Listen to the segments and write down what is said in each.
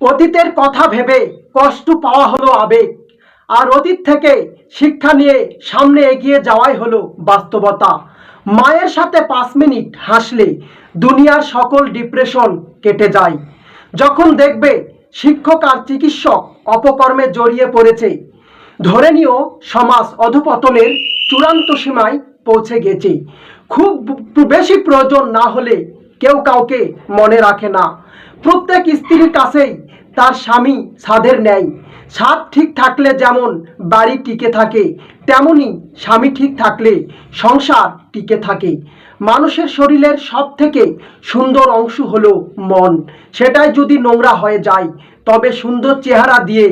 অতীতের কথা ভেবে কষ্ট পাওয়া হলো আবেগ, আর অতীত থেকে শিক্ষা নিয়ে সামনে এগিয়ে যাওয়াই হলো বাস্তবতা। মায়ের সাথে 5 মিনিট হাসলে দুনিয়ার সকল ডিপ্রেশন কেটে যায়। যখন দেখবে শিক্ষক আর চিকিৎসক অপকর্মে জড়িয়ে পড়েছে, ধরে নিও সমাজ অধঃপতনের চূড়ান্ত সীমায় পৌঁছে গেছে। খুব বেশি প্রয়োজন না হলে কেউ কাউকে মনে রাখে না। প্রত্যেক স্ত্রীর কাছেই তার স্বামী ছাদের ন্যায়। ছাদ ঠিক থাকলে যেমন বাড়ি টিকে থাকে, তেমনি স্বামী ঠিক থাকলে সংসার টিকে থাকে। মানুষের শরীরের সব থেকে সুন্দর অংশ হলো মন। সেটাই যদি নোংরা হয়ে যায়, তবে সুন্দর চেহারা দিয়ে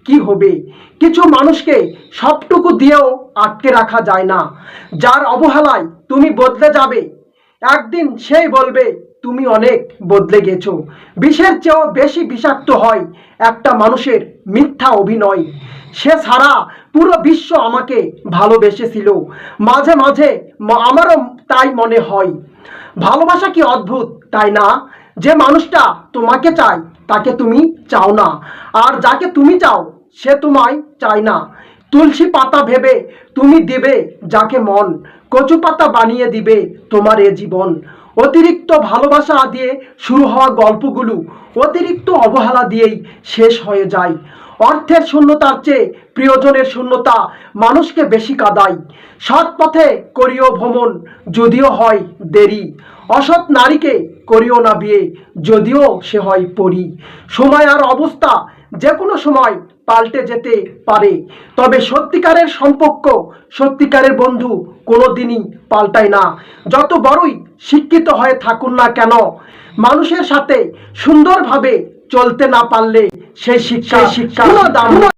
কি হবে? কিছু মানুষকে সবটুকু দিয়েও আটকে রাখা যায় না। যার অবহেলায় তুমি বদলে যাবে, একদিন সেই বলবে তুমি অনেক বদলে গেছো। বিষের চেয়েও বেশি বিষাক্ত হয় একটা মানুষের মিথ্যা অভিনয়। সে ছাড়া পুরো বিশ্ব আমাকে ভালোবেসেছিল। মাঝে মাঝে আমারও তাই মনে হয়। ভালোবাসা কি অদ্ভুত, তাই না? যে মানুষটা তোমাকে চায় তাকে তুমি চাও না, আর যাকে তুমি চাও সে তোমায় চায় না। তুলসী পাতা ভেবে তুমি দিবে যাকে মন, কচু পাতা বানিয়ে দিবে তোমার এ জীবন। অতিরিক্ত ভালোবাসা দিয়ে শুরু হওয়া গল্পগুলো অতিরিক্ত অবহেলা দিয়েই শেষ হয়ে যায়। অর্থের শূন্যতার চেয়ে প্রিয়জনের শূন্যতা মানুষকে বেশি কাঁদায়। সৎ পথে করিও ভ্রমণ, যদিও হয় দেরি। অসৎ নারীকে করিও না বিয়ে, যদিও সে হয় পরী। সময় আর অবস্থা যে কোনো সময় পাল্টে যেতে পারে, তবে সত্যিকারের সম্পর্ক, সত্যিকারের বন্ধু কোনোদিনই পাল্টায় না। যত বড়ই শিক্ষিত হয়ে থাকুন না কেন, মানুষের সাথে সুন্দরভাবে চলতে না পারলে সেই শিক্ষা কোনো দাম